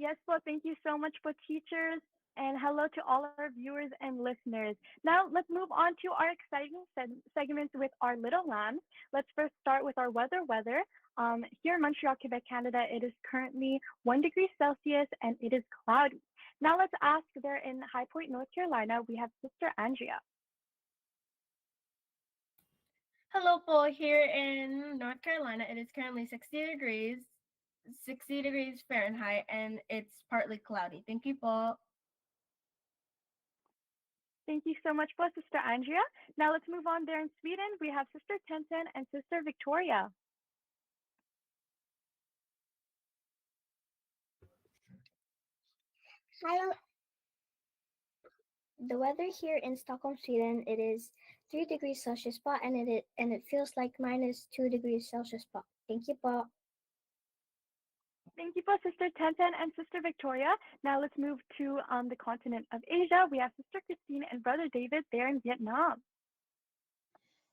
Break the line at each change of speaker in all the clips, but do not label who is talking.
Yes, well, thank you so much for teachers, and hello to all our viewers and listeners. Now, let's move on to our exciting segments with our little lambs. Let's first start with our weather. Here in Montreal, Quebec, Canada, it is currently 1 degree Celsius and it is cloudy. Now, let's ask there in High Point, North Carolina, we have Sister Andrea.
Hello po, here in North Carolina, it is currently 60 degrees Fahrenheit, and it's partly cloudy. Thank you po.
Thank you so much, Sister Andrea. Now let's move on there in Sweden. We have Sister Tenten and Sister Victoria.
Hello. The weather here in Stockholm, Sweden, it is 3 degrees Celsius spot, and it feels like -2 degrees Celsius spot. Thank you po.
Thank you, Sister Tenten and Sister Victoria. Now let's move to the continent of Asia. We have Sister Christine and Brother David there in Vietnam.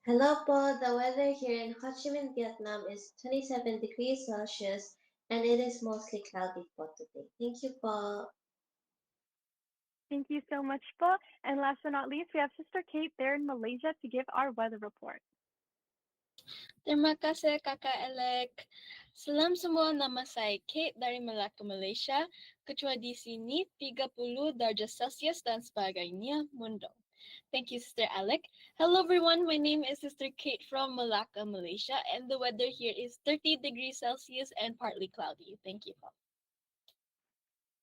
Hello po, the weather here in Ho Chi Minh, Vietnam is 27 degrees Celsius and it is mostly cloudy for today. Thank you po.
Thank you so much po. And last but not least, we have Sister Kate there in Malaysia to give our weather report.
Terima kasih Kakak Elek. Salam semua, nama saya Kate dari Malacca, Malaysia. Kecuali di sini 30 darjah Celsius dan sebagainya mundo. Thank you, Sister Alec. Hello everyone, my name is Sister Kate from Malacca, Malaysia, and the weather here is 30 degrees Celsius and partly cloudy. Thank you.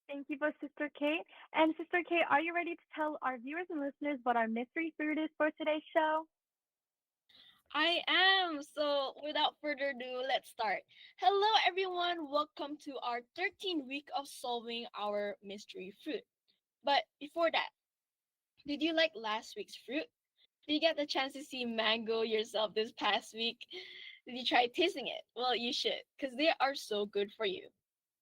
Thank you, Sister Kate. And Sister Kate, are you ready to tell our viewers and listeners what our mystery food is for today's show?
I am. So without further ado, let's start. Hello everyone, welcome to our 13th week of solving our mystery fruit. But before that, did you like last week's fruit? Did you get the chance to see mango yourself this past week? Did you try tasting it? Well, you should, because they are so good for you,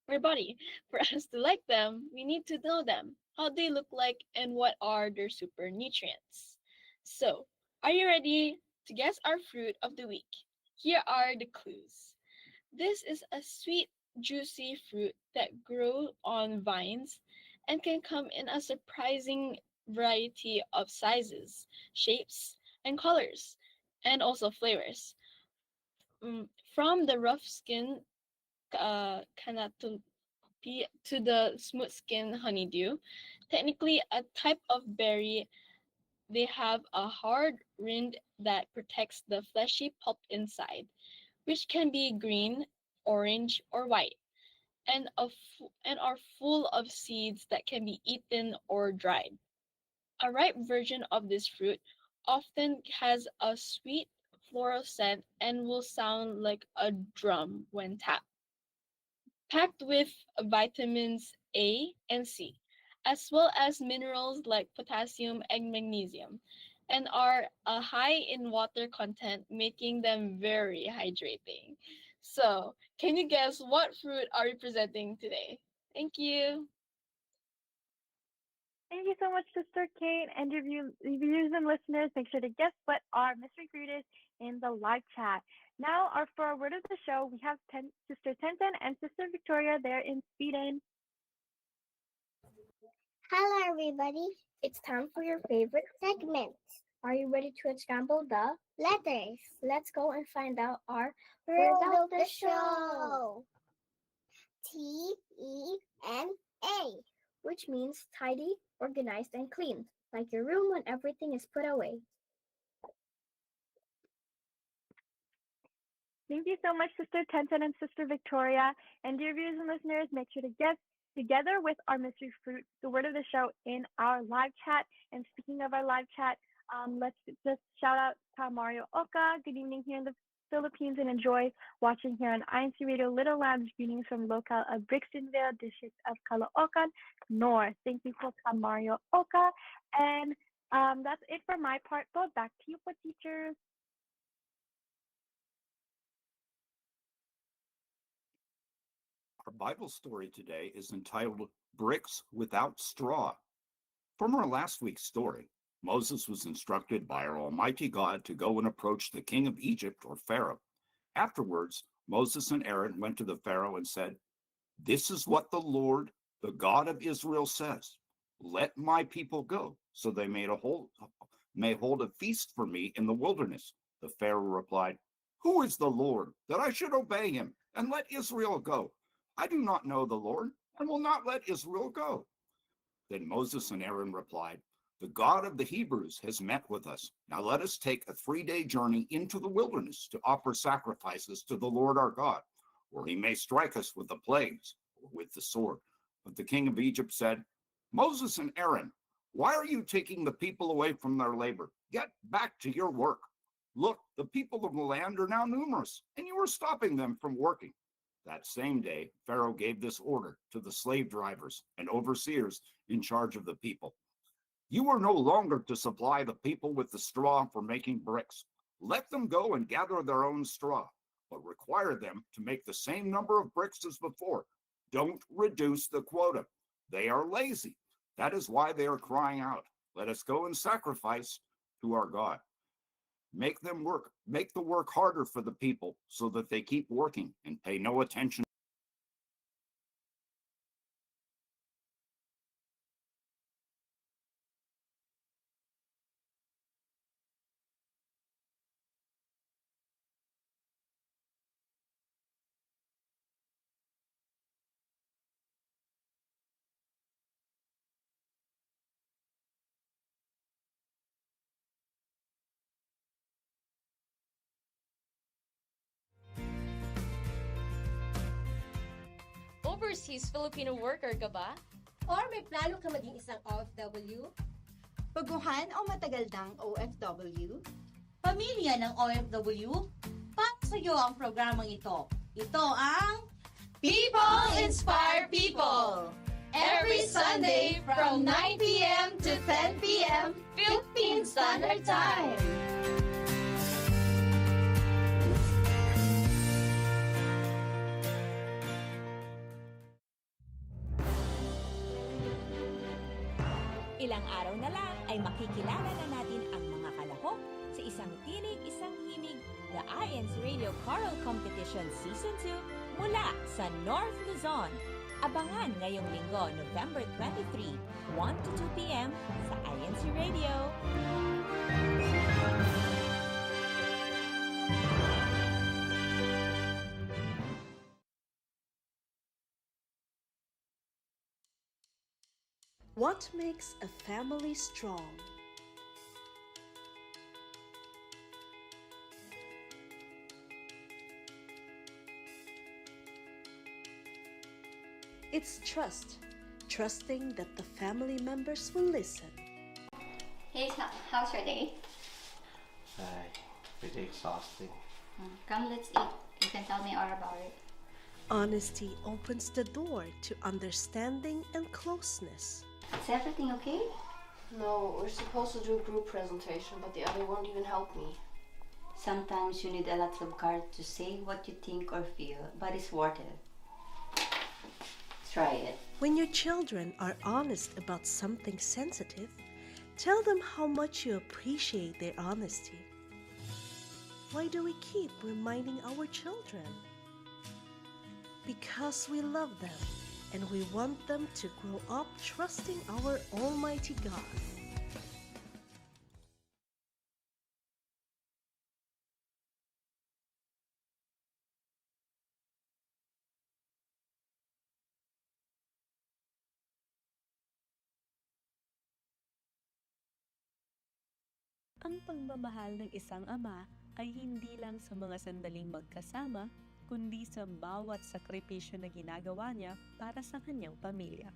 for your body. For us to like them, we need to know them, how they look like, and what are their super nutrients. So, are you ready to guess our fruit of the week? Here are the clues. This is a sweet, juicy fruit that grows on vines and can come in a surprising variety of sizes, shapes, and colors, and also flavors. From the rough skin to the smooth skin honeydew, technically a type of berry, they have a hard rind that protects the fleshy pulp inside, which can be green, orange, or white, and are full of seeds that can be eaten or dried. A ripe version of this fruit often has a sweet floral scent and will sound like a drum when tapped. Packed with vitamins A and C, as well as minerals like potassium and magnesium, and are high in water content, making them very hydrating. So, can you guess what fruit are we presenting today? Thank you.
Thank you so much, Sister Kate. And your viewers and listeners, make sure to guess what our mystery fruit is in the live chat. Now, for our word of the show, we have Sister Tenten and Sister Victoria there in Sweden.
Hello, everybody. It's time for your favorite segment. Are you ready to unscramble the letters? Let's go and find out our word of the show. T-E-N-A, which means tidy, organized, and clean, like your room when everything is put away.
Thank you so much, Sister Tenten and Sister Victoria. And dear viewers and listeners, make sure to guess together with our mystery fruit, the word of the show in our live chat. And speaking of our live chat, let's just shout out to Mario Oka. Good evening here in the Philippines, and enjoy watching here on INCRadio Little Lambs greetings from local of Brixtonville, district of Caloocan North. Thank you for Mario Oka. And that's it for my part. Go back to you for teachers.
Our Bible story today is entitled Bricks Without Straw. From our last week's story, Moses was instructed by our Almighty God to go and approach the king of Egypt, or Pharaoh. Afterwards, Moses and Aaron went to the Pharaoh and said, "This is what the Lord, The God of Israel says, let my people go, so they may hold a feast for me in the wilderness. The Pharaoh replied, who is the Lord, that I should obey him and let Israel go? I do not know the Lord, and will not let Israel go. Then Moses and Aaron replied, the God of the Hebrews has met with us. Now let us take a 3-day journey into the wilderness to offer sacrifices to the Lord our God, or he may strike us with the plagues or with the sword. But the king of Egypt said, Moses and Aaron, why are you taking the people away from their labor? Get back to your work. Look, the people of the land are now numerous, and you are stopping them from working. That same day, Pharaoh gave this order to the slave drivers and overseers in charge of the people. You are no longer to supply the people with the straw for making bricks. Let them go and gather their own straw, but require them to make the same number of bricks as before. Don't reduce the quota. They are lazy. That is why they are crying out, let us go and sacrifice to our God. Make the work harder for the people so that they keep working and pay no attention.
Overseas Filipino worker ka ba?
Or may plano ka maging isang OFW?
Baguhan o matagal ng OFW?
Pamilya ng OFW? Para sa iyo ang programang ito. Ito ang
People Inspire People! Every Sunday from 9 p.m. to 10 p.m. Philippine Standard Time.
Ilang araw na lang ay makikilala na natin ang mga kalahok sa isang tinig, isang himig, the INCRadio Choral Competition Season 2 mula sa North Luzon. Abangan ngayong linggo, November 23, 1 to 2 p.m. sa INCRadio.
What makes a family strong? It's trust. Trusting that the family members will listen.
Hey, how's your day?
Pretty exhausting.
Come, let's eat. You can tell me all about it.
Honesty opens the door to understanding and closeness.
Is everything okay?
No, we're supposed to do a group presentation, but the other won't even help me.
Sometimes you need a lot of courage to say what you think or feel, but it's worth it. Try it.
When your children are honest about something sensitive, tell them how much you appreciate their honesty. Why do we keep reminding our children? Because we love them and we want them to grow up trusting our Almighty God.
Ang pagmamahal ng isang ama ay hindi lang sa mga sandaling magkasama, kundi sa bawat sakripisyo na ginagawa niya para sa kanyang pamilya.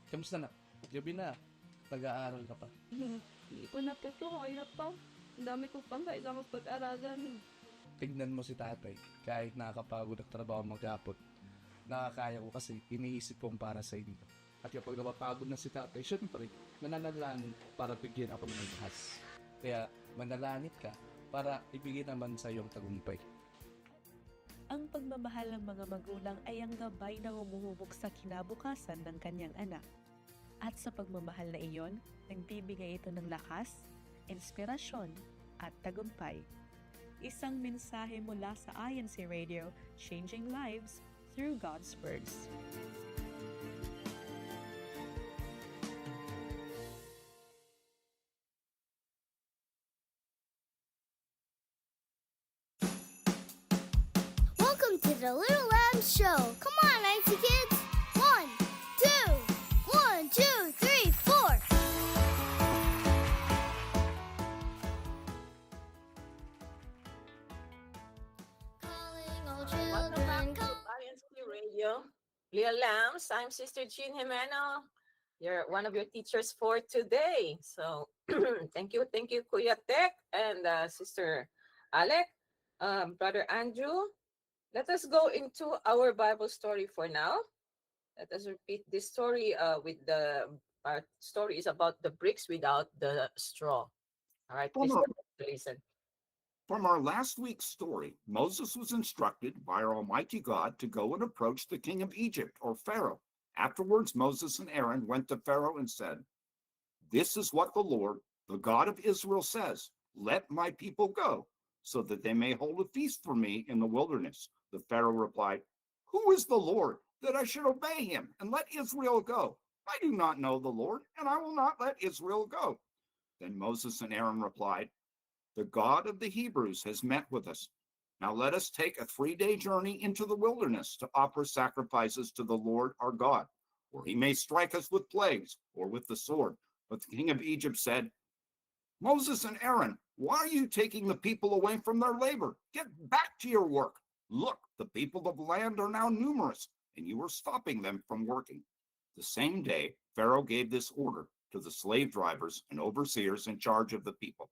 Kamusta na? Gabi na. Pag-aaral ka pa.
Hindi ko na po ito. Hirap pa. Ang dami ko pang kailangan pag-aralan.
Tignan mo si tatay. Kahit nakakapagod ang trabaho maghapon, nakakaya ko kasi iniisip kong para sa inyo. At kapag napapagod na si tatay, syempre, mananalangin para bigyan ako ng lakas. Kaya manalangit ka para ibigay naman sa iyong tagumpay.
Ang pagmamahal ng mga magulang ay ang gabay na humuhubog sa kinabukasan ng kanyang anak. At sa pagmamahal na iyon, nagbibigay ito ng lakas, inspirasyon, at tagumpay. isang mensahe mula sa INCRadio, changing lives through God's words.
Welcome to the Little Lamb Show. Come on, Nancy kids. 1, 2, 1, 2, 3, 4.
Welcome back to INCRadio. Little Lambs, I'm Sister Jean Jimeno, one of your teachers for today. So thank you, Kuya Tek and Sister Alec, Brother Andrew. Let us go into our Bible story for now. Let us repeat this story our story is about the bricks without the straw. All right, please listen.
From our last week's story, Moses was instructed by our Almighty God to go and approach the king of Egypt, or Pharaoh. Afterwards, Moses and Aaron went to Pharaoh and said, "This is what the Lord, the God of Israel, says. Let my people go, so that they may hold a feast for me in the wilderness." The Pharaoh replied, "Who is the Lord, that I should obey him and let Israel go? I do not know the Lord, and I will not let Israel go." Then Moses and Aaron replied, "The God of the Hebrews has met with us. Now let us take a 3-day journey into the wilderness to offer sacrifices to the Lord our God, or he may strike us with plagues or with the sword." But the king of Egypt said, "Moses and Aaron, why are you taking the people away from their labor? Get back to your work. Look, the people of the land are now numerous, and you are stopping them from working." The same day, Pharaoh gave this order to the slave drivers and overseers in charge of the people: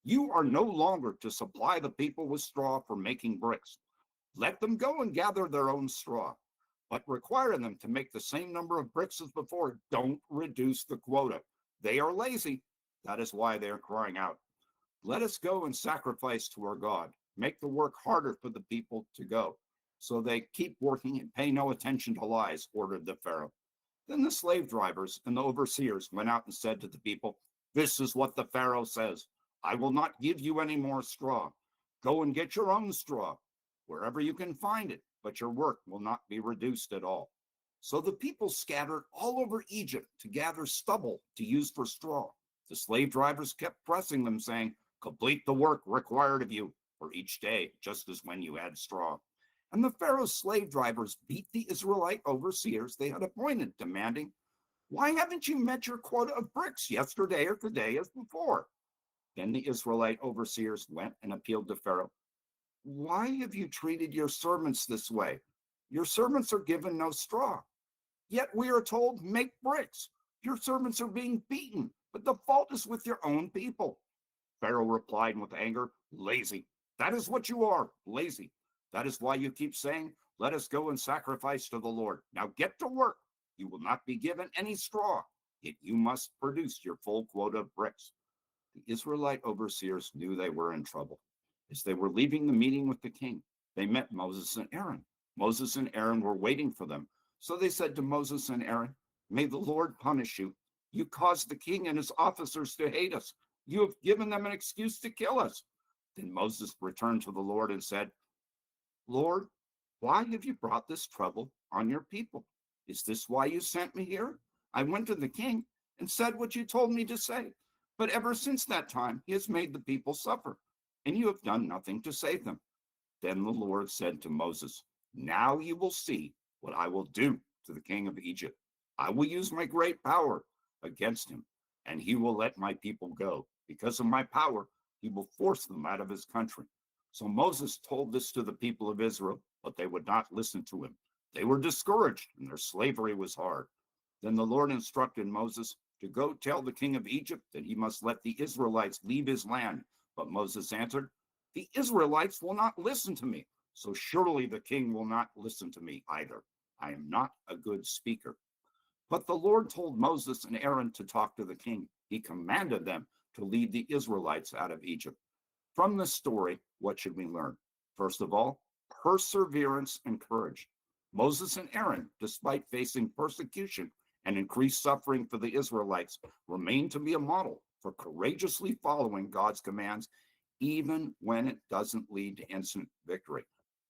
"You are no longer to supply the people with straw for making bricks. Let them go and gather their own straw, but require them to make the same number of bricks as before. Don't reduce the quota. They are lazy. That is why they are crying out. Let us go and sacrifice to our God. Make the work harder for the people to go, so they keep working and pay no attention to lies," ordered the Pharaoh. Then the slave drivers and the overseers went out and said to the people, "This is what the Pharaoh says. I will not give you any more straw. Go and get your own straw, wherever you can find it, but your work will not be reduced at all." So the people scattered all over Egypt to gather stubble to use for straw. The slave drivers kept pressing them, saying, "Complete the work required of you for each day, just as when you had straw." And the Pharaoh's slave drivers beat the Israelite overseers they had appointed, demanding, "Why haven't you met your quota of bricks yesterday or today as before?" Then the Israelite overseers went and appealed to Pharaoh. "Why have you treated your servants this way? Your servants are given no straw. Yet we are told, 'Make bricks.' Your servants are being beaten, but the fault is with your own people." Pharaoh replied with anger, "Lazy. That is what you are, lazy. That is why you keep saying, 'Let us go and sacrifice to the Lord.' Now get to work. You will not be given any straw, yet you must produce your full quota of bricks." The Israelite overseers knew they were in trouble. As they were leaving the meeting with the king, they met Moses and Aaron. Moses and Aaron were waiting for them. So they said to Moses and Aaron, "May the Lord punish you. You caused the king and his officers to hate us. You have given them an excuse to kill us." Then Moses returned to the Lord and said, "Lord, why have you brought this trouble on your people? Is this why you sent me here? I went to the king and said what you told me to say. But ever since that time, he has made the people suffer, and you have done nothing to save them." Then the Lord said to Moses, "Now you will see what I will do to the king of Egypt. I will use my great power against him, and he will let my people go. Because of my power, he will force them out of his country." So Moses told this to the people of Israel, but they would not listen to him. They were discouraged, and their slavery was hard. Then the Lord instructed Moses to go tell the king of Egypt that he must let the Israelites leave his land. But Moses answered, "The Israelites will not listen to me, so surely the king will not listen to me either. I am not a good speaker." But the Lord told Moses and Aaron to talk to the king. He commanded them to lead the Israelites out of Egypt. From this story, what should we learn? First of all, perseverance and courage. Moses and Aaron, despite facing persecution and increased suffering for the Israelites, remained to be a model for courageously following God's commands, even when it doesn't lead to instant victory.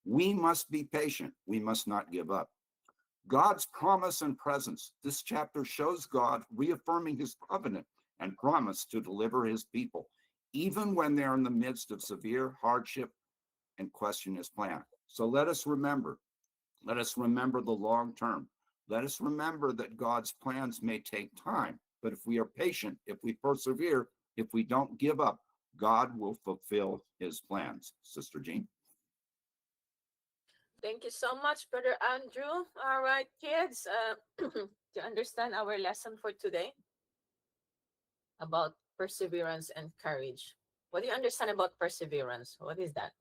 We must be patient. We must not give up. God's promise and presence. This chapter shows God reaffirming his covenant and promise to deliver his people, even when they're in the midst of severe hardship and question his plan. So let us remember the long term. Let us remember that God's plans may take time, but if we are patient, if we persevere, if we don't give up, God will fulfill his plans. Sister Jean.
Thank you so much, Brother Andrew. All right, kids, to understand our lesson for today about perseverance and courage. What do you understand about perseverance? What is that?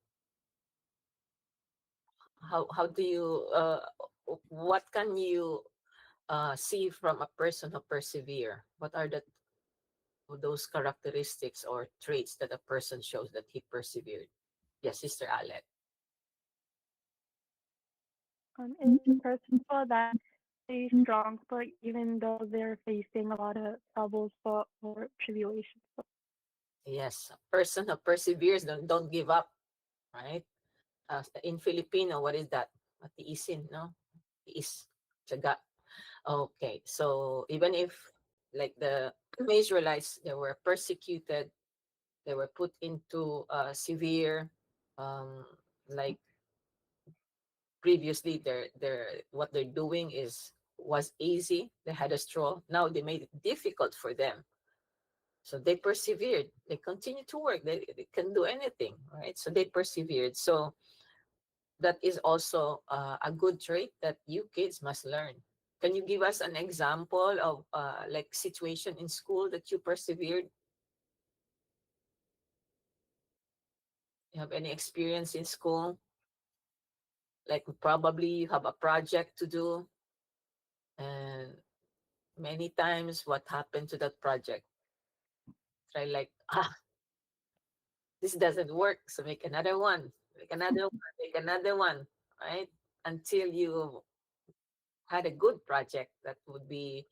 How do you what can you see from a person who persevere? What are those characteristics or traits that a person shows that he persevered? Yes, Sister Alec.
It's a person that they strong, but even though they're facing a lot of troubles or tribulations.
Yes, a person who perseveres, don't give up, right? In Filipino, what is that? Matiisin, no? Tiis, tiyaga. Okay, so even if like the Israelites, they were persecuted, they were put into severe, like previously, what they're doing was easy. They had a straw. Now they made it difficult for them. So they persevered. They continue to work. They can do anything, right? So they persevered. So that is also a good trait that you kids must learn. Can you give us an example of like situation in school that you persevered? You have any experience in school? Like probably you have a project to do, and many times what happened to that project? Try like, this doesn't work, so make another one, make another one, make another one, right? Until you had a good project that would be,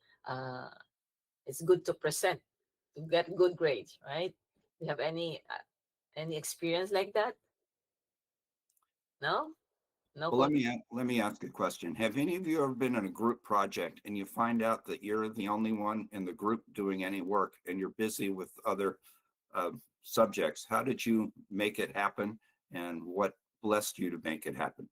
it's good to present, to get good grades, right? Do you have any experience like that? No? No.
Well, let me ask a question. Have any of you ever been in a group project and you find out that you're the only one in the group doing any work and you're busy with other subjects? How did you make it happen, and what blessed you to make it happen?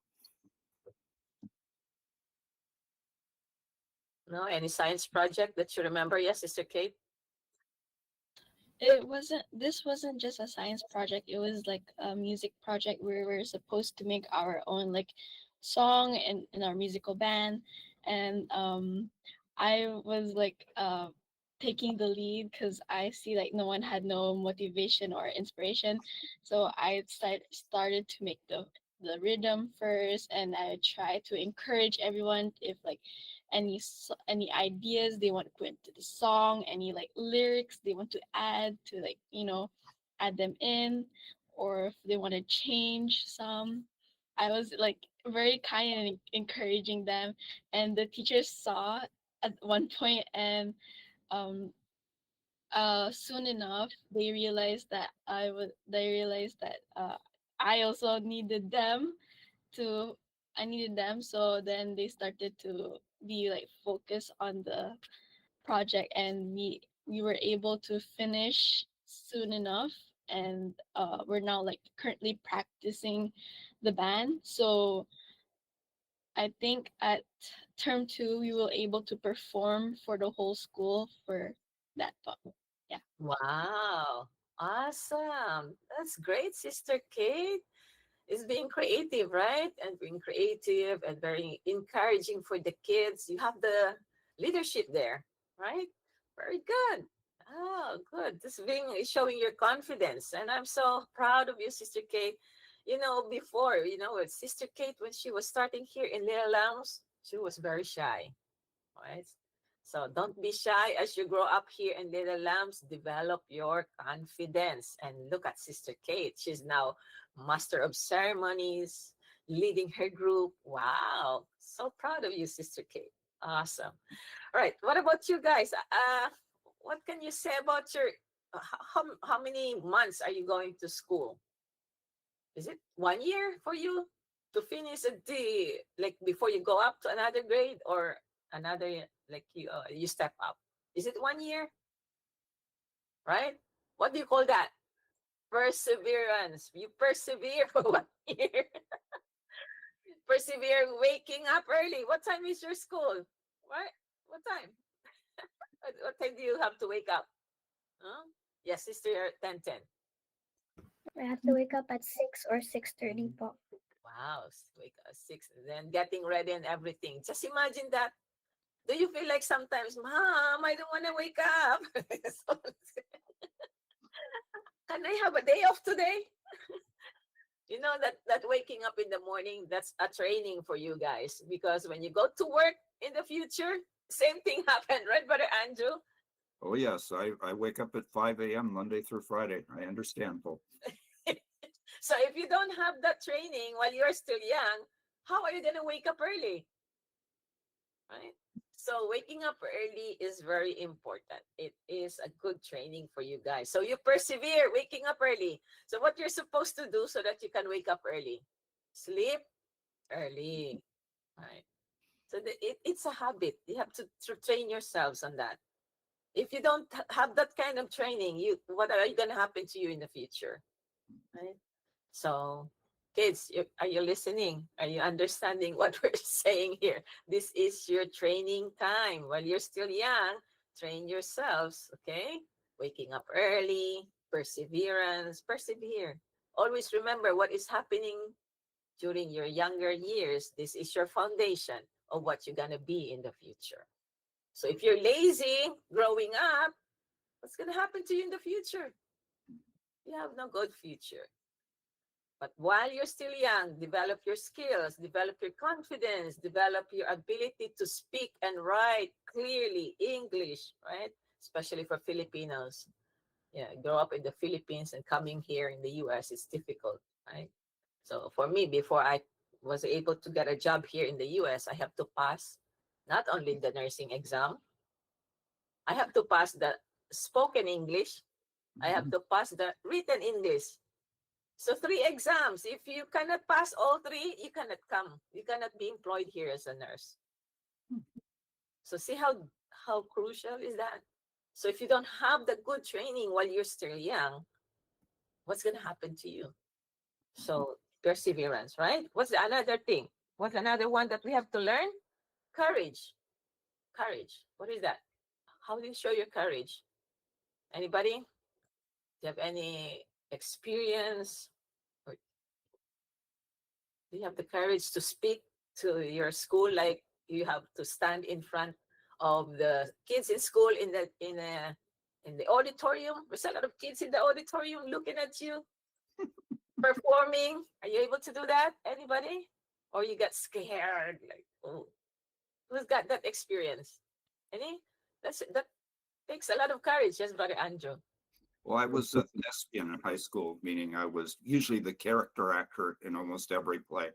No, any science project that you remember? Yes, Sister Kate.
This wasn't just a science project. It was like a music project where we were supposed to make our own like song in our musical band. And I was like taking the lead because I see like no one had no motivation or inspiration. So I started to make the rhythm first, and I tried to encourage everyone if like any ideas they want to put into the song, any like lyrics they want to add to like add them in, or if they want to change some. I was like very kind and encouraging them, and the teachers saw at one point, and um soon enough they realized that I also needed them to I needed them. So then they started to be like focused on the project, and we were able to finish soon enough, and we're now like currently practicing the band. So I think at term 2 we will able to perform for the whole school for that talk. Yeah.
Wow. Awesome. That's great, Sister Kate. It's being creative, right? And being creative and very encouraging for the kids. You have the leadership there, right? Very good. Oh, good. This being showing your confidence. And I'm so proud of you, Sister Kate. Before, with Sister Kate, when she was starting here in Little Lambs, she was very shy, right? So don't be shy as you grow up here in Little Lambs. Develop your confidence. And look at Sister Kate. She's now Master of Ceremonies, leading her group. Wow. So proud of you, Sister Kate. Awesome. All right. What about you guys? What can you say about your how many months are you going to school? Is it 1 year for you to finish the, like, before you go up to another grade, or another, like, you step up? Is it 1 year? Right? What do you call that? Perseverance. You persevere for 1 year. Persevere waking up early. What time is your school? What time? What time do you have to wake up? Huh? Yes, sister, 10:10.
I have to wake up at 6 or 6:30 po.
Wow, wake up 6, and then getting ready and everything. Just imagine that. Do you feel like sometimes, Mom, I don't want to wake up? Can I have a day off today? You know that waking up in the morning, that's a training for you guys, because when you go to work in the future, same thing happened, right, Brother Andrew?
Oh, yes. I wake up at 5 a.m. Monday through Friday. I understand, Paul.
So if you don't have that training while you're still young, how are you going to wake up early? Right? So waking up early is very important. It is a good training for you guys. So you persevere waking up early. So what you're supposed to do so that you can wake up early? Sleep early. Right? So it's a habit. You have to train yourselves on that. If you don't have that kind of training, what are you going to happen to you in the future? Right? So, kids, are you listening? Are you understanding what we're saying here? This is your training time. While you're still young, train yourselves, okay? Waking up early, perseverance, persevere. Always remember what is happening during your younger years. This is your foundation of what you're going to be in the future. So if you're lazy growing up, what's going to happen to you in the future? You have no good future. But while you're still young, develop your skills, develop your confidence, develop your ability to speak and write clearly English, right? Especially for Filipinos. Yeah, grow up in the Philippines and coming here in the US, it's difficult, right? So for me, before I was able to get a job here in the US, I have to pass not only the nursing exam, I have to pass the spoken English, I have to pass the written English. So 3 exams. If you cannot pass all 3, you cannot come. You cannot be employed here as a nurse. So see how crucial is that? So if you don't have the good training while you're still young, what's going to happen to you? So perseverance, right? What's another thing? What's another one that we have to learn? Courage. Courage. What is that? How do you show your courage? Anybody? Do you have any experience? Or do you have the courage to speak to your school, like you have to stand in front of the kids in school in the auditorium? There's a lot of kids in the auditorium looking at you performing. Are you able to do that? Anybody? Or you get scared, like, oh, who's got that experience? Any? That takes a lot of courage. Yes, Brother Andrew.
Well, I was a thespian in high school, meaning I was usually the character actor in almost every play.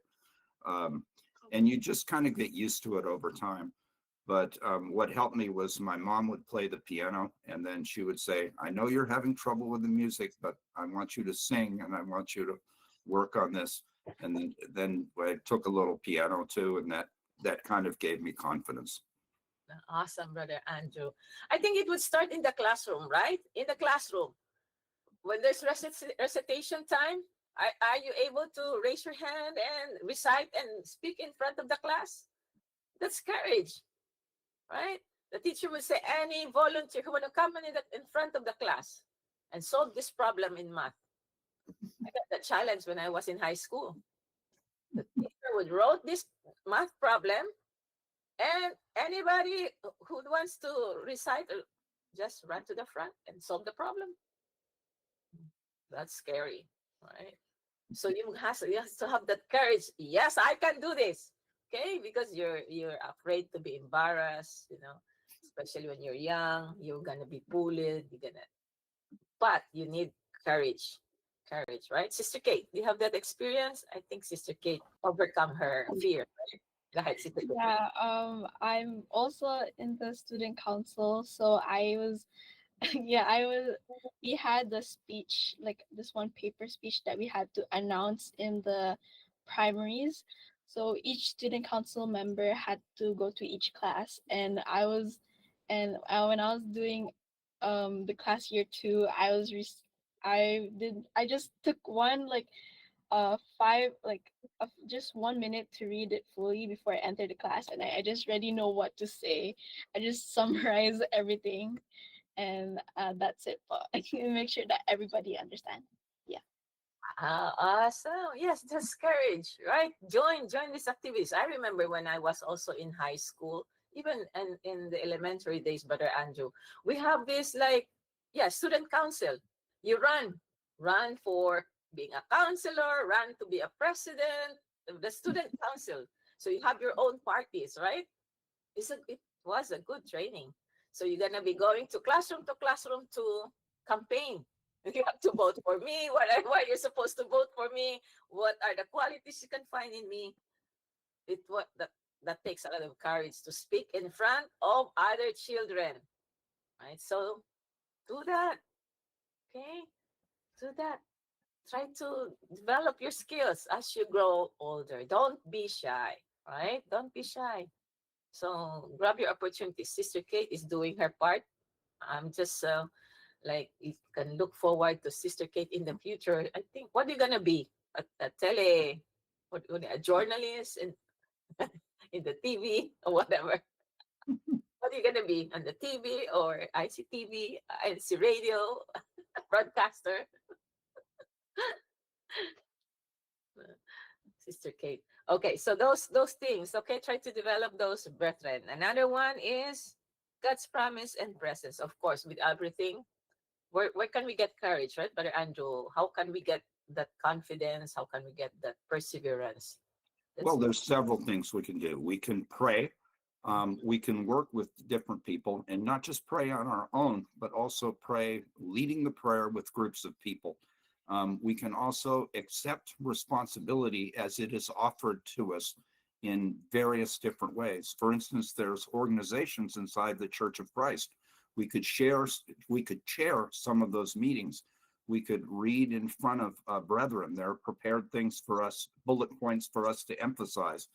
And you just kind of get used to it over time. But what helped me was my mom would play the piano, and then she would say, I know you're having trouble with the music, but I want you to sing, and I want you to work on this. And then I took a little piano too, and that kind of gave me confidence.
Awesome, Brother Andrew. I think it would start in the classroom, right? In the classroom. When there's recitation time, are you able to raise your hand and recite and speak in front of the class? That's courage, right? The teacher will say, any volunteer who want to come in front of the class and solve this problem in math. I got that challenge when I was in high school. The teacher would write this math problem, and anybody who wants to recite, just run to the front and solve the problem. That's scary, right? So you have to have that courage. Yes, I can do this. Okay, because you're afraid to be embarrassed, especially when you're young. You're gonna be bullied. But you need courage. Courage, right? Sister Kate, do you have that experience? I think Sister Kate overcome her fear, right? Go ahead, Sister Kate.
Yeah, I'm also in the student council, so I was yeah, we had the speech, like this one paper speech that we had to announce in the primaries. So each student council member had to go to each class, and when I was doing the class year 2, I just took one like five like just 1 minute to read it fully before I entered the class, and I just already know what to say. I just summarize everything, and that's it. But I can make sure that everybody understand. Yeah.
Awesome. Yes, that's courage, right? Join these activities. I remember when I was also in high school, even in the elementary days, Brother Andrew, we have this like, yeah, student council. You run for being a counselor, run to be a president of the student council. So you have your own parties, right? It was a good training. So you're gonna be going to classroom to campaign. You have to vote for me. Why you're supposed to vote for me? What are the qualities you can find in me? That takes a lot of courage to speak in front of other children, right? So do that, okay? Do that. Try to develop your skills as you grow older. Don't be shy, right? Don't be shy. So grab your opportunity. Sister Kate is doing her part. I'm just like, you can look forward to Sister Kate in the future. I think, what are you gonna be? A journalist in in the TV or whatever. What are you gonna be on the TV or ICTV, INCRadio, broadcaster? Sister Kate. Okay, so those things. Okay, try to develop those, brethren. Another one is God's promise and presence. Of course, with everything, where can we get courage, right, Brother Andrew? How can we get that confidence? How can we get that perseverance?
Well, there's several things we can do. We can pray. We can work with different people and not just pray on our own, but also pray, leading the prayer with groups of people. We can also accept responsibility as it is offered to us in various different ways. For instance, there's organizations inside the Church of Christ. We could chair some of those meetings. We could read in front of brethren. There are prepared things for us, bullet points for us to emphasize.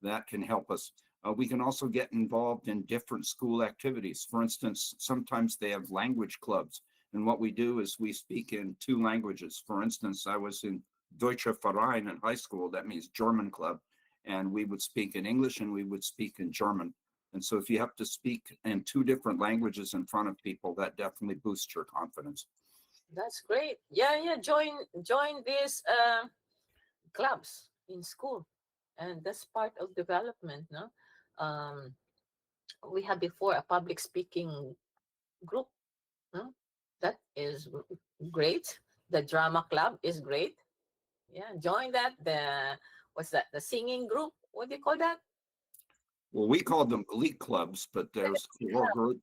That can help us. We can also get involved in different school activities. For instance, sometimes they have language clubs. And what we do is we speak in 2 languages. For instance, I was in Deutsche Verein in high school. That means German club. And we would speak in English and we would speak in German. And so if you have to speak in 2 different languages in front of people, that definitely boosts your confidence.
That's great. Yeah. Join these clubs in school, and that's part of development. No, we had before a public speaking group. No, that is great. The drama club is great. Yeah, join that. What's that? The singing group. What do you call that?
Well, we call them elite clubs, but there's choral groups.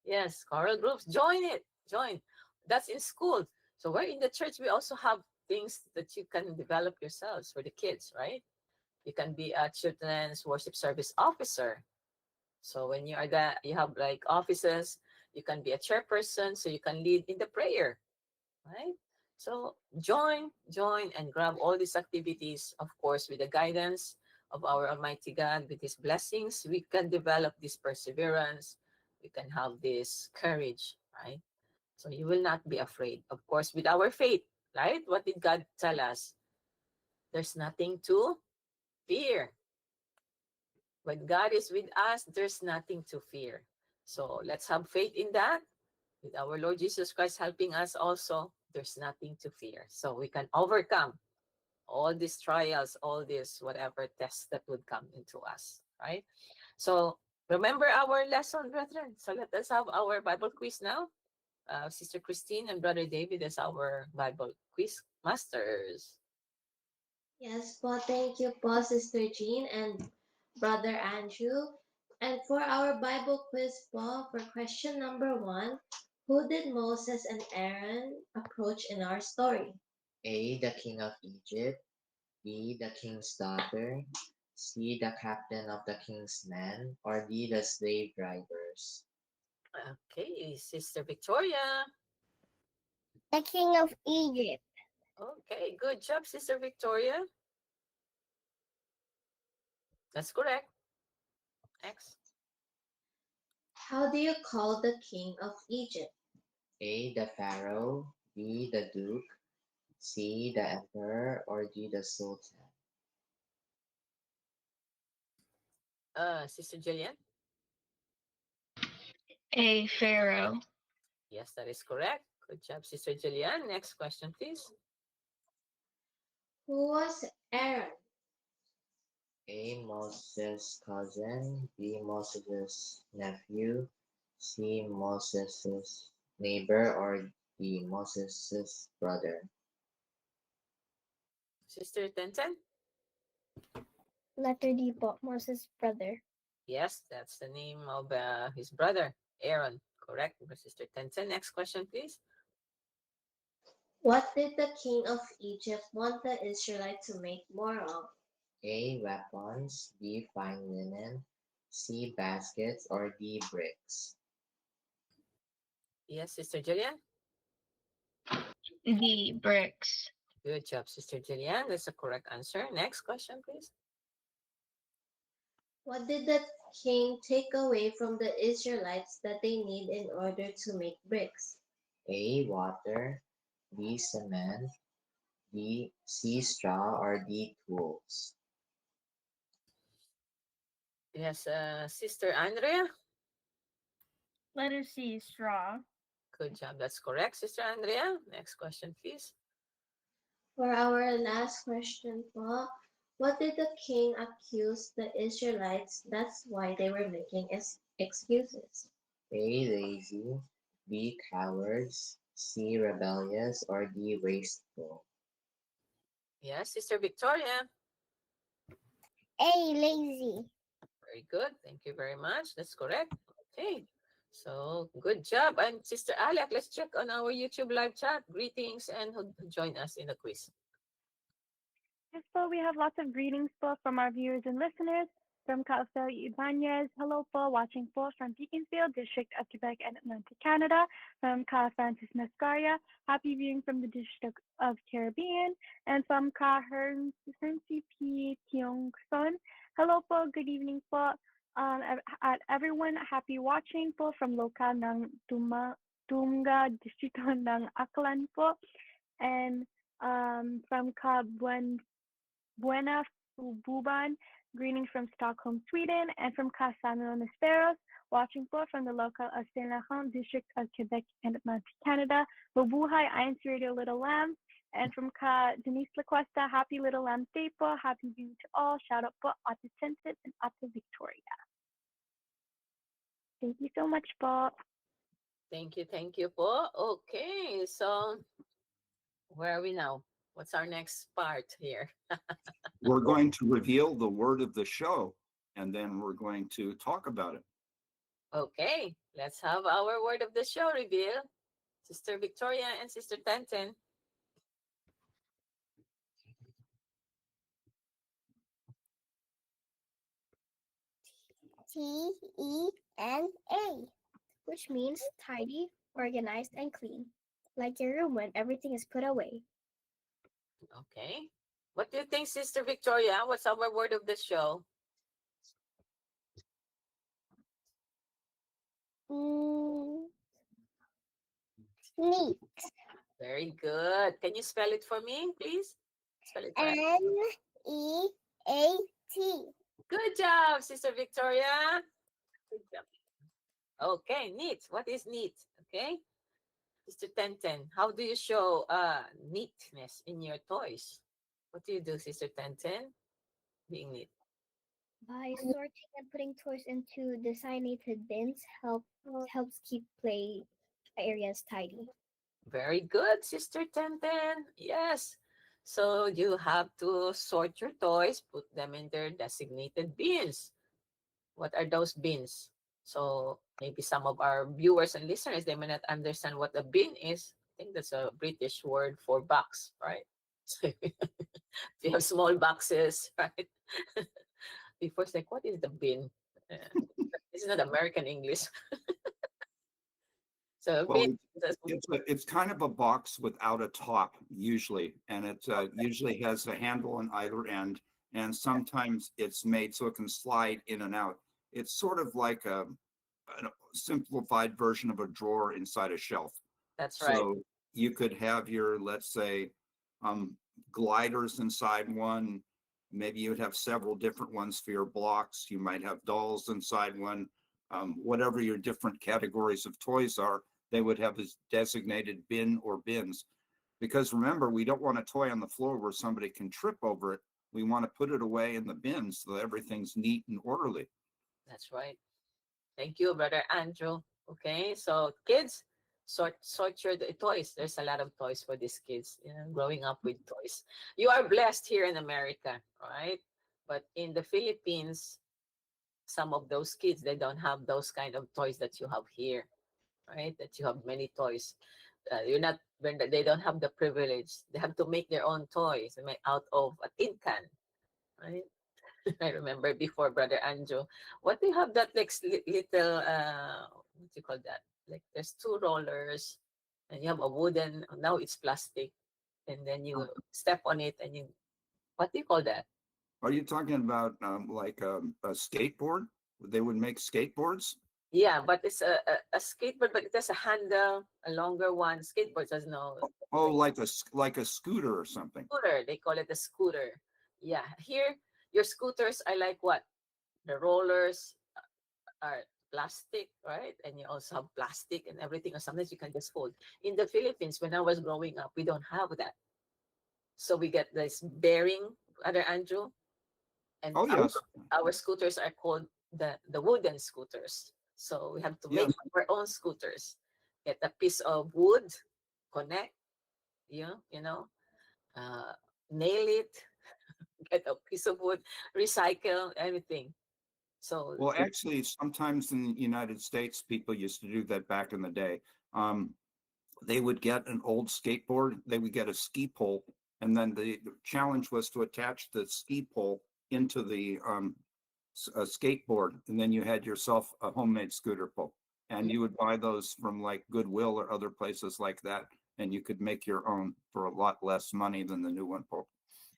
Yes, choral groups. Join it. Join. That's in school. So we're in the church. We also have things that you can develop yourselves for the kids, right? You can be a children's worship service officer. So when you have like offices, you can be a chairperson, so you can lead in the prayer, right? So join and grab all these activities, of course, with the guidance of our Almighty God, with His blessings. We can develop this perseverance. We can have this courage, right? So you will not be afraid. Of course, with our faith, right? What did God tell us? There's nothing to fear. When God is with us, there's nothing to fear. So let's have faith in that. With our Lord Jesus Christ helping us also, there's nothing to fear. So we can overcome all these trials, all these whatever tests that would come into us, right? So remember our lesson, brethren. So let us have our Bible quiz now. Sister Christine and Brother David as our Bible quiz masters.
Yes, po. Thank you po, Sister Jean and Brother Andrew. And for our Bible quiz po, for question number 1, who did Moses and Aaron approach in our story?
A. The king of Egypt. B. The king's daughter. C. The captain of the king's men. Or D. The slave drivers.
Okay, Sister Victoria.
The king of Egypt.
Okay, good job, Sister Victoria. That's correct. Next.
How do you call the king of Egypt?
A. The Pharaoh, B. The Duke, C. The Emperor, or D. The Sultan?
Sister Jillian?
A. Pharaoh.
Yes, that is correct. Good job, Sister Jillian. Next question, please.
Who was Aaron?
A. Moses' cousin, B. Moses' nephew, C. Moses' neighbor, or D. Moses' brother?
Sister Tenten?
Letter D po, Moses' brother.
Yes, that's the name of his brother, Aaron. Correct, Sister Tenten. Next question, please.
What did the king of Egypt want the Israelites to make more of?
A. Weapons, B. Fine linen, C. Baskets, or D. Bricks?
Yes, Sister Jillian?
D. Bricks.
Good job, Sister Jillian. That's the correct answer. Next question, please.
What did the king take away from the Israelites that they need in order to make bricks?
A. Water, B. Cement, C. Straw, or D. Tools?
Yes, Sister Andrea?
Letter C, straw.
Good job. That's correct, Sister Andrea. Next question, please.
For our last question po, what did the king accuse the Israelites? That's why they were making excuses.
A. Lazy, B. Cowards, C. Rebellious, or D. Wasteful?
Yes, Sister Victoria.
A. Lazy.
Very good. Thank you very much. That's correct. Okay. So good job. And Sister Alec, let's check on our YouTube live chat. Greetings and who join us in the quiz.
Yes, po, we have lots of greetings po from our viewers and listeners. From Kaufel Ibanez, hello po, watching po from Beaconsfield, District of Quebec and Atlantic Canada. From Ka Francis Mascaria, happy viewing from the District of Caribbean. And from Ka Hernsy P. Tiongson, hello po, good evening po. At everyone, happy watching po from local ng Tunga Distrito ng Aklan po. And from Ka Buena Buban, greetings from Stockholm, Sweden, and from Casano Nesperos, watching po from the local of Saint-Laurent District of Quebec and Atlantic Canada. Mabuhay, INCRadio Little Lambs, and from Denise Lacuesta, happy Little Lamb Day po, happy viewing to all. Shout out po, Ate Tensit and Ate Victoria. Thank you so much po.
Thank you po. Okay, so where are we now? What's our next part here?
We're going to reveal the word of the show, and then we're going to talk about it.
Okay, let's have our word of the show reveal. Sister Victoria and Sister Tenten.
T-E-N-A, which means tidy, organized, and clean. Like your room when everything is put away.
Okay. What do you think, Sister Victoria? What's our word of the show?
Neat.
Very good. Can you spell it for me, please? Spell it right.
N-E-A-T.
Good job, Sister Victoria. Good job. Okay, neat. What is neat? Okay. Sister Tenten, how do you show neatness in your toys? What do you do, Sister Tenten? Being neat.
By sorting and putting toys into designated bins helps keep play areas tidy.
Very good, Sister Tenten. Yes. So you have to sort your toys, put them in their designated bins. What are those bins? So maybe some of our viewers and listeners, they may not understand what a bin is. I think that's a British word for box, right? So if you have small boxes, right? Before it's like, what is the bin? This is not American English. So
Well,
bin,
it's kind of a box without a top usually, and it usually has a handle on either end, and sometimes it's made so it can slide in and out. It's sort of like a simplified version of a drawer inside a shelf.
That's right.
So you could have your, let's say, gliders inside one. Maybe you'd have several different ones for your blocks. You might have dolls inside one. Whatever your different categories of toys are, they would have this designated bin or bins. Because remember, we don't want a toy on the floor where somebody can trip over it. We want to put it away in the bin so that everything's neat and orderly.
That's right. Thank you, Brother Andrew. Okay, so kids, sort your toys. There's a lot of toys for these kids, growing up with toys. You are blessed here in America, right? But in the Philippines, some of those kids, they don't have those kind of toys that you have here, right? That you have many toys. You're not, they don't have the privilege. They have to make their own toys out of a tin can, right? I remember before, Brother Andrew. What do you have that like little what do you call that? Like there's two rollers and you have a wooden, now it's plastic, and then you step on it and you, what do you call that?
Are you talking about like a skateboard? They would make skateboards?
Yeah, but it's a skateboard, but it has a handle, a longer one. Skateboard has no.
Oh, like a scooter or something.
Scooter, they call it a scooter. Yeah, here your scooters are like what? The rollers are plastic, right? And you also have plastic and everything, or sometimes you can just fold. In the Philippines, when I was growing up, we don't have that. So we get this bearing, Other Andrew, and
oh yes,
our scooters are called the wooden scooters. So we have to make our own scooters. Get a piece of wood, connect, uh, nail it, get a piece of wood, recycle everything. So
well, actually, sometimes in the United States, people used to do that back in the day. They would get an old skateboard, they would get a ski pole, and then the challenge was to attach the ski pole into the skateboard, and then you had yourself a homemade scooter pole. And you would buy those from like Goodwill or other places like that, and you could make your own for a lot less money than the new one pole.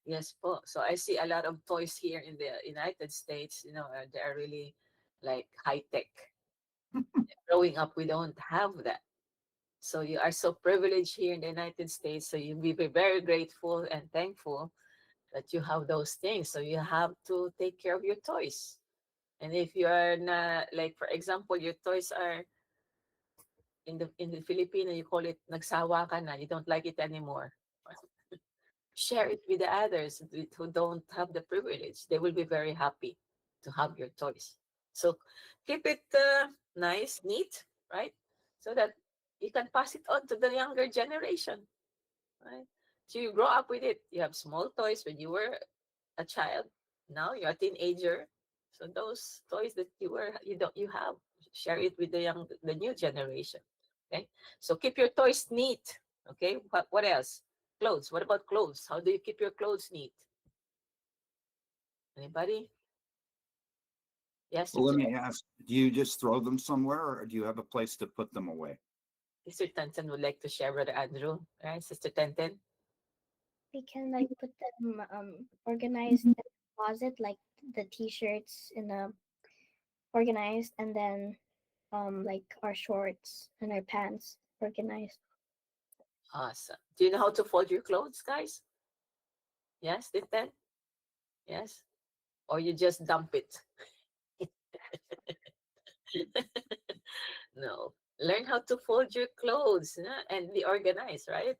Yes, po. So I see a lot of toys here in the United States. They're really like high tech. Growing up, we don't have that. So you are so privileged here in the United States. So you'll be very grateful and thankful that you have those things. So you have to take care of your toys. And if you are not, like for example, your toys are in the Filipino, you call it nagsawa ka na, you don't like it anymore. Share it with the others who don't have the privilege. They will be very happy to have your toys. So keep it nice, neat, right? So that you can pass it on to the younger generation, right? So you grow up with it. You have small toys when you were a child. Now you're a teenager. So those toys that you have, share it with the new generation. Okay. So keep your toys neat. Okay. What else? Clothes. What about clothes? How do you keep your clothes neat? Anybody? Yes.
Well, let me ask, do you just throw them somewhere, or do you have a place to put them away?
Sister Tenten would like to share, Brother Andrew. Right, Sister Tenten?
We can like put them organized in a closet, like the t-shirts in a organized, and then like our shorts and our pants organized.
Awesome. Do you know how to fold your clothes, guys? Yes, Tenten? Yes? Or you just dump it? No. Learn how to fold your clothes and be organized, right?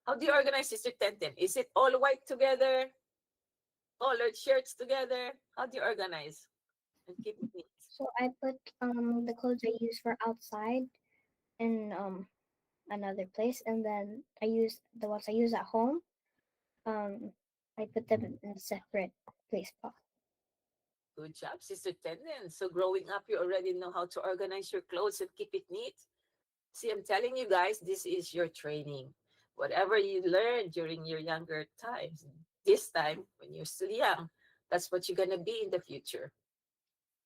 How do you organize, Sister Tenten? Is it all white together? Colored shirts together? How do you organize and keep it neat?
So I put the clothes I use for outside in another place, and then I use the ones I use at home. I put them in a separate place.
Good job, Sister Tenden. So growing up, you already know how to organize your clothes and keep it neat. See, I'm telling you guys, this is your training. Whatever you learned during your younger times, this time when you're still young, that's what you're gonna be in the future.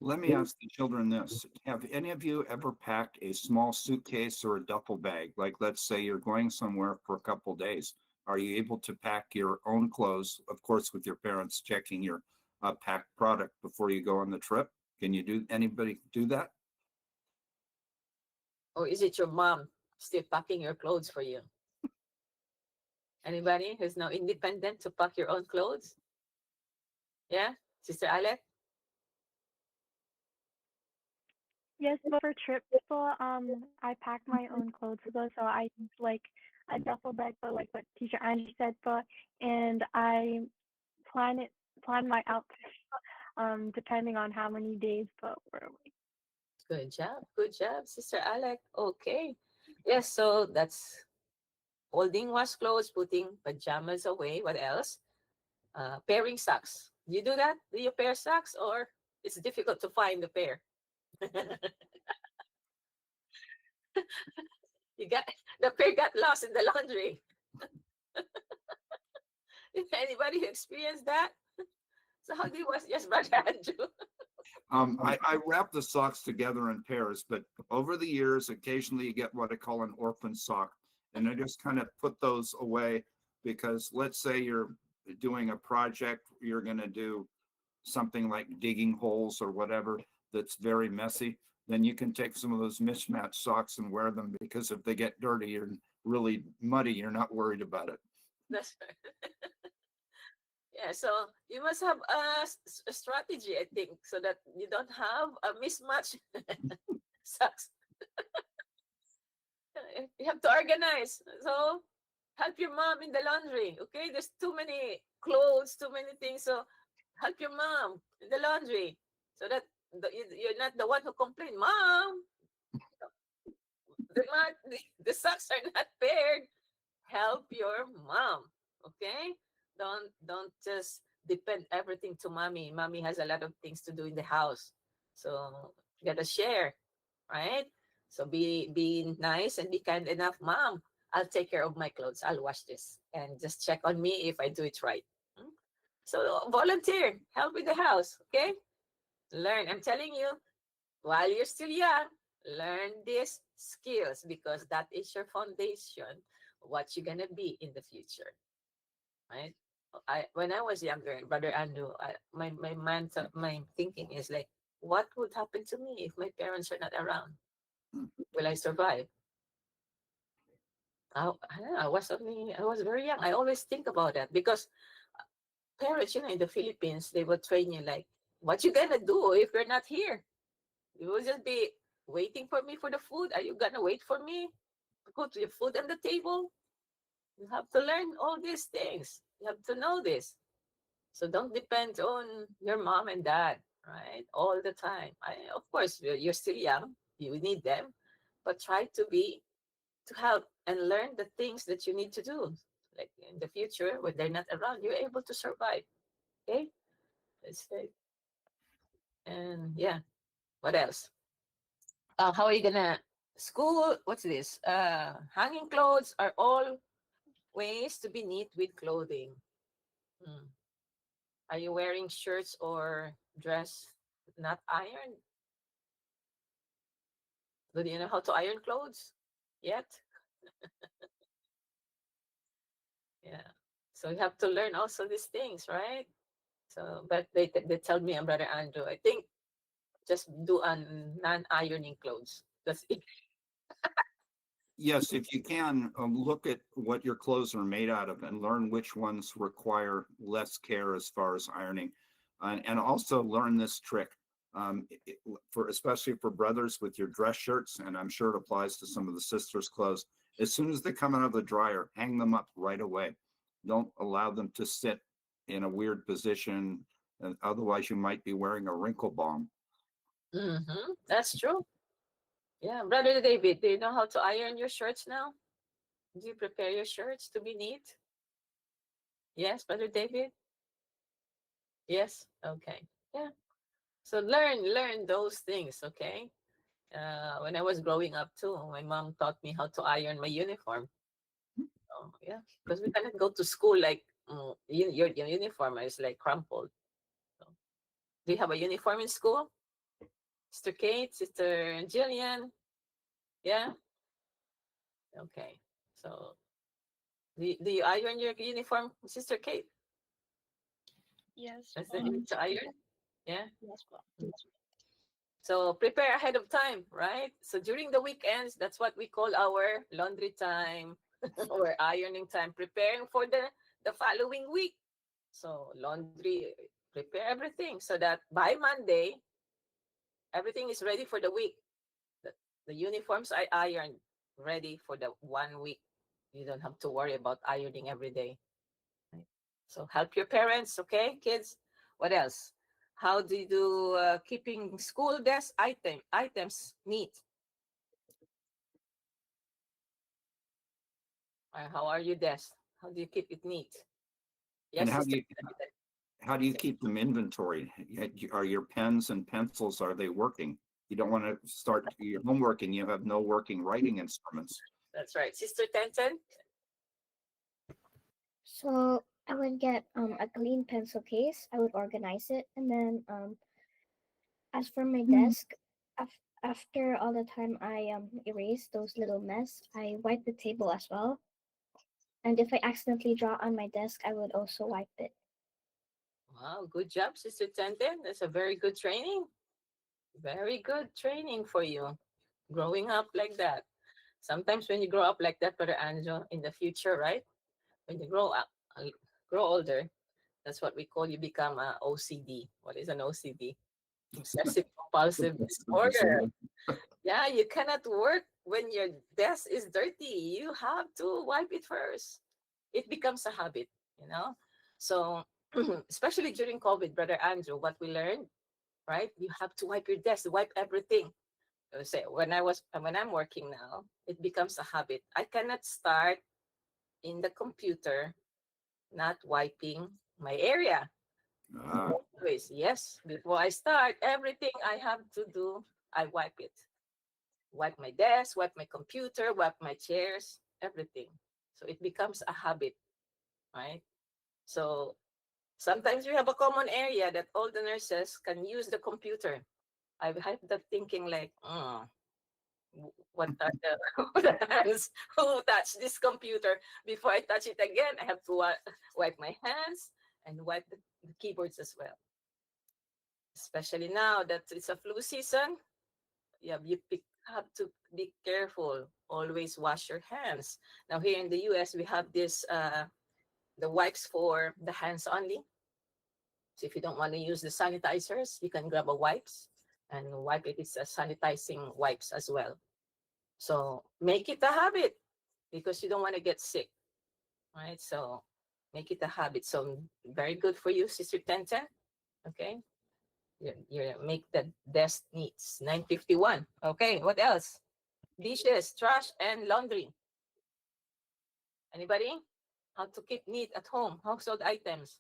Let me ask the children this. Have any of you ever packed a small suitcase or a duffel bag? Like, let's say you're going somewhere for a couple days. Are you able to pack your own clothes, of course, with your parents checking your packed product before you go on the trip? Can you do, anybody do that?
Or is it your mom still packing your clothes for you? Anybody who's now independent to pack your own clothes? Yeah, Sister Alec?
Yes, but for trips, I pack my own clothes though, so I use like a duffel bag, but like what Teacher Angie said, but and I plan it plan my outfit depending on how many days but we're away.
Good job, Sister Alec. Okay. Yes, so that's folding wash clothes, putting pajamas away. What else? Pairing socks. Do you do that? Do you pair socks, or it's difficult to find the pair? You got the pair got lost in the laundry. Anybody who experienced that? So how do you was yes, Brother Andrew?
I wrap the socks together in pairs, but over the years, occasionally you get what I call an orphan sock. And I just kind of put those away because let's say you're doing a project, you're going to do something like digging holes or whatever that's very messy, then you can take some of those mismatched socks and wear them because if they get dirty or really muddy, you're not worried about it.
That's right. Yeah, so you must have a strategy, I think, so that you don't have a mismatch socks. You have to organize. So help your mom in the laundry. Okay, there's too many clothes, too many things. So help your mom in the laundry so that you're not the one who complain. Mom, the socks are not paired. Help your mom. Okay, don't just depend everything to mommy. Mommy has a lot of things to do in the house, so you gotta share, right? So be nice and be kind enough. Mom, I'll take care of my clothes. I'll wash this and just check on me if I do it right. So volunteer, help with the house, okay? Learn. I'm telling you, while you're still young, learn these skills because that is your foundation, what you're gonna be in the future, right? When I was younger, Brother Andrew, my thinking is like, what would happen to me if my parents are not around? Will I survive? I don't know, I was very young. I always think about that because parents, in the Philippines, they will train you like, what you gonna do if you're not here? You will just be waiting for me for the food. Are you gonna wait for me to put your food on the table? You have to learn all these things. You have to know this. So don't depend on your mom and dad, right? All the time. Of course, you're still young. You need them, but try to help and learn the things that you need to do. Like in the future, when they're not around, you're able to survive. Okay, let's say. And yeah, what else? How are you gonna school? What's this? Hanging clothes are all ways to be neat with clothing. Hmm. Are you wearing shirts or dress not ironed? Do you know how to iron clothes yet? Yeah. So you have to learn also these things, right? So, but they tell me, Brother Andrew, I think just do non-ironing clothes. That's it.
Yes, if you can, look at what your clothes are made out of and learn which ones require less care as far as ironing. And also learn this trick for especially for brothers with your dress shirts, and I'm sure it applies to some of the sisters' clothes. As soon as they come out of the dryer, hang them up right away. Don't allow them to sit in a weird position, and otherwise you might be wearing a wrinkle bomb.
That's true. Yeah, Brother David, do you know how to iron your shirts now? Do you prepare your shirts to be neat? Yes, Brother David? Yes? Okay. Yeah. So learn those things, okay? When I was growing up too, my mom taught me how to iron my uniform. Yeah, because we cannot go to school like your uniform is like crumpled. So, do you have a uniform in school? Sister Kate, Sister Jillian? Yeah? Okay. So, do you iron your uniform, Sister Kate?
Yes,
Does it
mom.
need to iron? Yeah?
Yes, mom.
So prepare ahead of time, right? So during the weekends, that's what we call our laundry time or ironing time, preparing for the following week. So laundry, prepare everything so that by Monday, everything is ready for the week. The uniforms are ironed, ready for the 1 week. You don't have to worry about ironing every day. Right? So help your parents, okay, kids? What else? How do you do keeping school desk items neat? How are your desks? How do you keep it neat? Yes,
And
sister.
how do you keep them inventory? Are your pens and pencils, are they working? You don't want to start your homework and you have no working writing instruments.
That's right. Sister Tenten?
So I would get a clean pencil case. I would organize it, and then as for my desk, after all the time I erase those little mess, I wipe the table as well. And if I accidentally draw on my desk, I would also wipe it.
Wow, good job, Sister Tenten. That's a very good training. Very good training for you. Growing up like that. Sometimes when you grow up like that, Brother Angel, in the future, right? When you grow up, grow older, that's what we call you become a OCD. What is an OCD? Obsessive compulsive disorder. Yeah, you cannot work when your desk is dirty. You have to wipe it first. It becomes a habit, you know? So, especially during COVID, Brother Andrew, what we learned, right? You have to wipe your desk, wipe everything. Say when I'm working now, it becomes a habit. I cannot start in the computer not wiping my area. Always, yes. Before I start, everything I have to do, I wipe it. Wipe my desk, wipe my computer, wipe my chairs, everything. So it becomes a habit, right? So sometimes we have a common area that all the nurses can use the computer. I've had that thinking like, what are the hands who touch this computer? Before I touch it again, I have to wipe my hands and wipe the keyboards as well. Especially now that it's a flu season, have to be careful. Always wash your hands. Now here in the US, we have this the wipes for the hands only. So if you don't want to use the sanitizers, you can grab a wipes and wipe it. It's a sanitizing wipes as well. So make it a habit because you don't want to get sick, right? So make it a habit. So very good for you, Sister Tenten. Okay, you make the desk needs 9:51. Okay, what else? Dishes, trash, and laundry. Anybody? How to keep neat at home? Household items.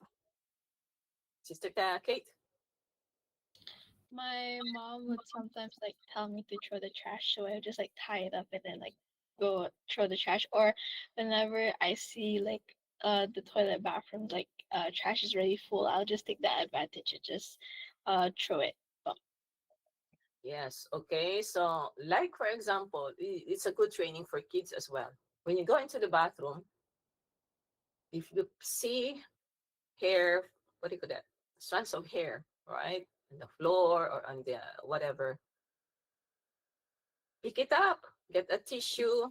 Sister Kate.
My mom would sometimes like tell me to throw the trash, so I would just like tie it up and then like go throw the trash. Or whenever I see like the toilet bathrooms like trash is already full, I'll just take that advantage and just throw it.
Yes, okay. So, like for example, it's a good training for kids as well. When you go into the bathroom, if you see hair, what do you call that? Strands of hair, right? On the floor or on the whatever, pick it up, get a tissue,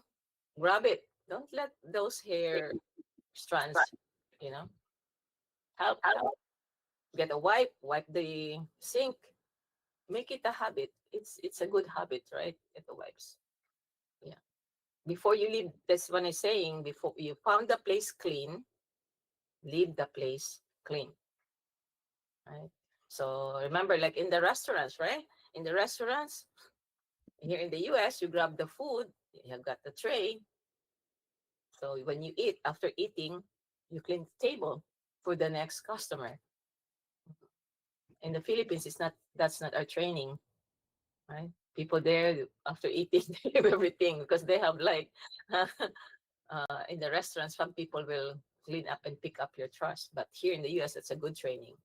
grab it. Don't let those hair strands, you know, help. Get a wipe the sink, make it a habit. It's a good habit, right? Get the wipes. Yeah. Before you leave, that's what I'm saying. Before you found the place clean, leave the place clean. Right. So remember, like in the restaurants, right? In the restaurants, here in the US, you grab the food, you have got the tray. So when you eat, after eating, you clean the table for the next customer. In the Philippines, that's not our training, right? People there after eating they leave everything because they have like in the restaurants, some people will clean up and pick up your trash. But here in the US, it's a good training.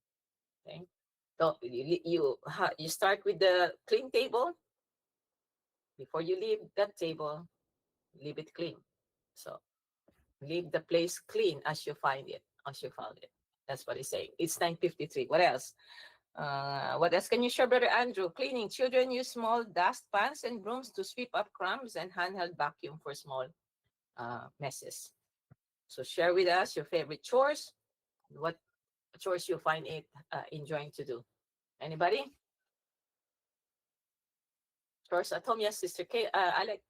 Okay. So you start with the clean table. Before you leave that table, leave it clean. So leave the place clean as you find it, as you found it. That's what he's saying. It's 9:53. What else? What else can you share, Brother Andrew? Cleaning. Children use small dustpans and brooms to sweep up crumbs and handheld vacuum for small messes. So share with us your favorite chores. What chores you find it enjoying to do. Anybody? Chores at home? Yes, Sister Kay. Alec.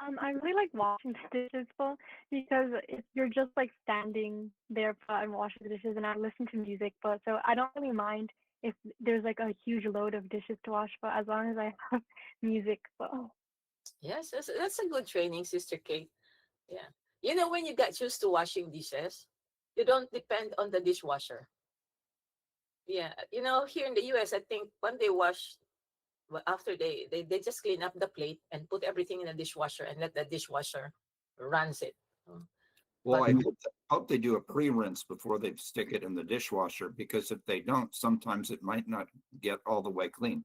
I really like washing the dishes, Paul, because you're just like standing there and washing the dishes, and I listen to music, but so I don't really mind if there's like a huge load of dishes to wash, but as long as I have music, well.
Yes, that's a good training, Sister Kate. Yeah. You know, when you get used to washing dishes, you don't depend on the dishwasher. Yeah. You know, here in the US, I think when they wash, after they just clean up the plate and put everything in the dishwasher and let the dishwasher runs it.
Well, I hope they do a pre-rinse before they stick it in the dishwasher, because if they don't, sometimes it might not get all the way clean.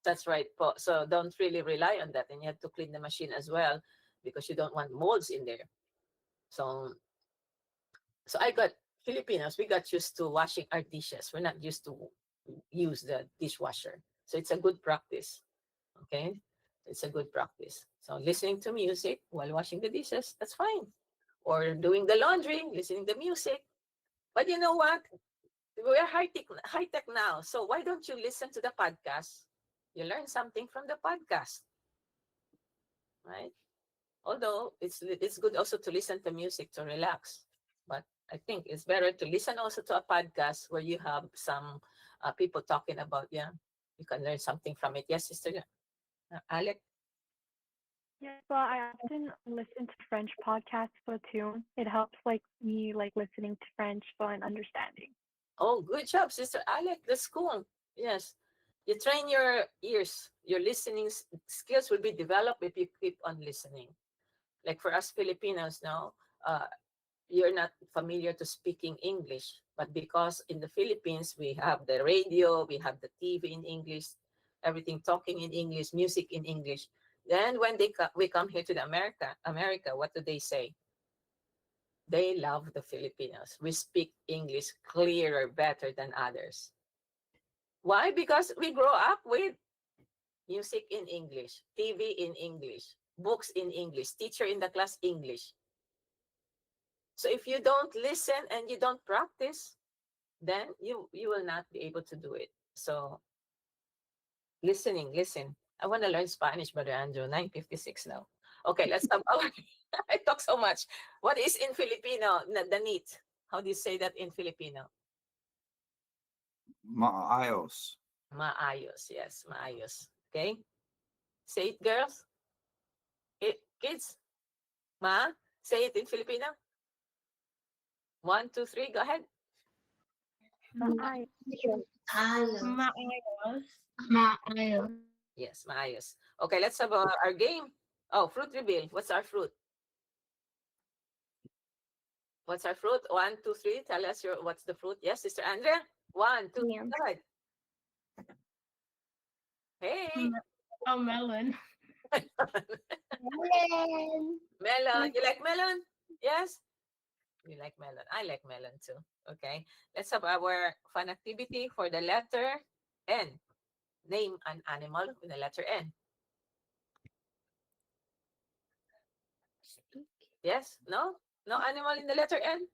That's right. So don't really rely on that, and you have to clean the machine as well, because you don't want molds in there. So I got Filipinos. We got used to washing our dishes. We're not used to use the dishwasher. So it's a good practice. Okay, it's a good practice. So listening to music while washing the dishes, that's fine. Or doing the laundry, listening to music. But you know what? We're high tech now. So why don't you listen to the podcast? You learn something from the podcast, right? Although it's good also to listen to music to relax, but I think it's better to listen also to a podcast where you have some people talking about, yeah, you can learn something from it. Yes, Sister Alec?
Yes, well, I often listen to French podcasts too. It helps like me like listening to French and understanding.
Oh, good job, Sister Alec. That's cool. Yes. You train your ears. Your listening skills will be developed if you keep on listening. Like for us Filipinos now, you're not familiar to speaking English, but because in the Philippines we have the radio, we have the TV in English, everything talking in English, music in English. Then when we come here to the America, what do they say? They love the Filipinos. We speak English clearer, better than others. Why? Because we grow up with music in English, TV in English, books in English, teacher in the class English. So if you don't listen and you don't practice, then you will not be able to do it. So listen. I want to learn Spanish, Brother Andrew. 9:56 now. Okay, let's talk about I talk so much. What is in Filipino, the NEAT? How do you say that in Filipino?
Maayos.
Maayos, yes, maayos. Okay? Say it, girls. Kids. Say it in Filipino. 1, 2, 3, go ahead.
Maayos.
Maayos.
Yes, maayos. Okay, let's have our game. Oh, fruit reveal. What's our fruit? What's our fruit? 1, 2, 3. Tell us what's the fruit. Yes, Sister Andrea. 1, 2, go ahead. Hey.
Oh, melon.
Melon. You like melon? Yes? You like melon. I like melon too. Okay. Let's have our fun activity for the letter N. Name an animal with the letter N. Yes? No? No animal in the letter N?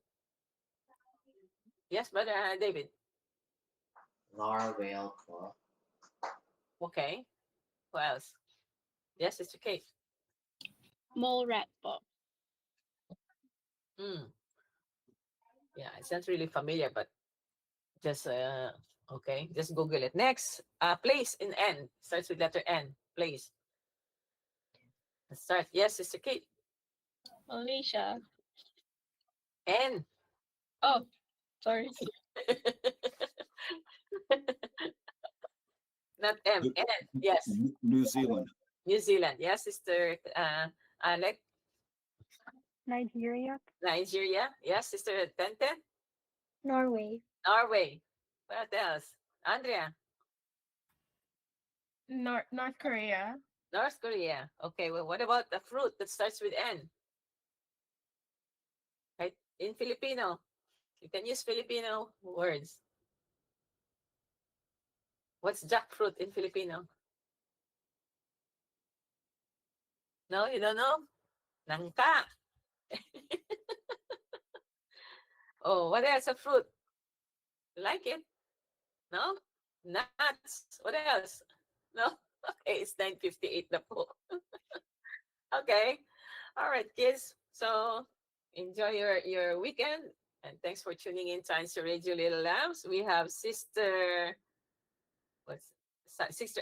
Yes, Brother David.
Narwhal claw.
Okay. Who else? Yes, Sister Kate.
Mole rat paw.
Yeah, it's not really familiar, but just okay. Just Google it. Next, place in N. Starts with letter N. Place. Let's start. Yes, Sister Kate.
Malaysia.
N.
Oh, sorry.
Not M. N. Yes.
New Zealand.
New Zealand. Yes, Sister Alec.
Nigeria.
Nigeria. Yes, Sister Tenten.
Norway.
Norway. What else? Andrea?
North Korea.
North Korea. Okay, well, what about a fruit that starts with N? Right? In Filipino, you can use Filipino words. What's jackfruit in Filipino? No, you don't know? Nangka. Oh, what else? A fruit. You like it? No? Nuts. What else? No? Okay, it's 9:58 na po. Okay. All right, kids. So enjoy your weekend. And thanks for tuning in to INCRadio Little Lambs. We have Sister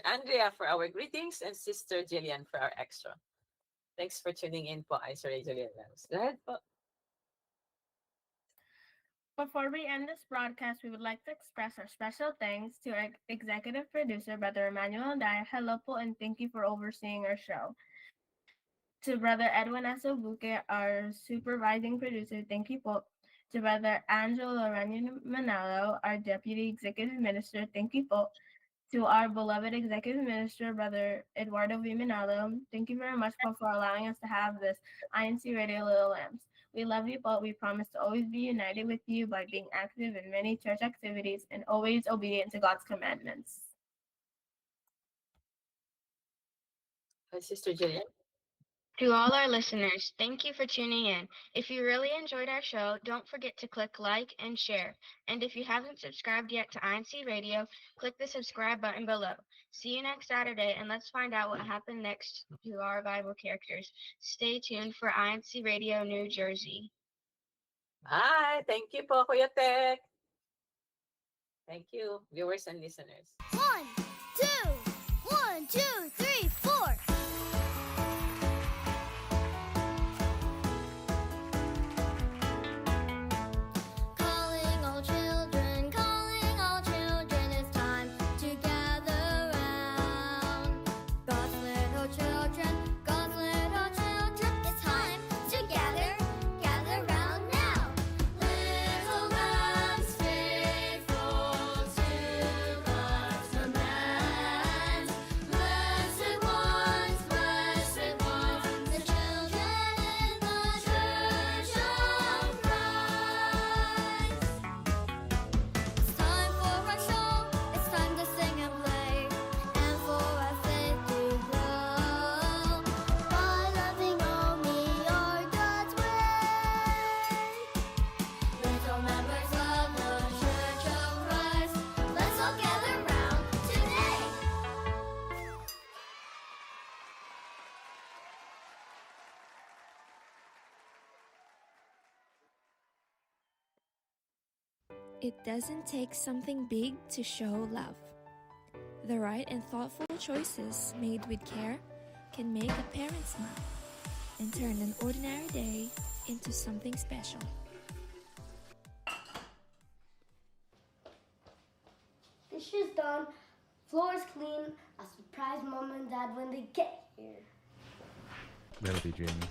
Andrea for our greetings and Sister Jillian for our extra. Thanks for tuning in po INCRadio Little Lambs. Go ahead po.
Before we end this broadcast, we would like to express our special thanks to our executive producer, Brother Emmanuel Daya. Hello po, and thank you for overseeing our show. To Brother Edwin Asobuke, our supervising producer, thank you po. To Brother Angelo Lorenzo Manalo, our deputy executive minister, thank you po. To our beloved executive minister, Brother Eduardo V. Manalo, thank you very much po for allowing us to have this INCRadio Little Lambs. We love you, but we promise to always be united with you by being active in many church activities and always obedient to God's commandments.
Sister Jillian.
To all our listeners, thank you for tuning in. If you really enjoyed our show, don't forget to click like and share. And if you haven't subscribed yet to INCRadio, click the subscribe button below. See you next Saturday, and let's find out what happened next to our Bible characters. Stay tuned for INCRadio New Jersey.
Bye. Thank you po, Kuya Tek. Thank you, viewers and listeners.
1, 2, 1, 2, 3, 4. Calling all children, it's time to gather round. God's little children, it's time to gather round now. Little lambs faithful to God's commands. Blessed ones, the children in the church of Christ. It's time for a show, it's time to sing and play, and for our faith to grow, by loving only our God's way. Little members of the Church of Christ, let's all gather round today.
It doesn't take something big to show love. The right and thoughtful choices made with care can make a parent smile and turn an ordinary day into something special.
Dishes done, floor is clean. A surprise mom and dad when they get here.
Better be dreaming.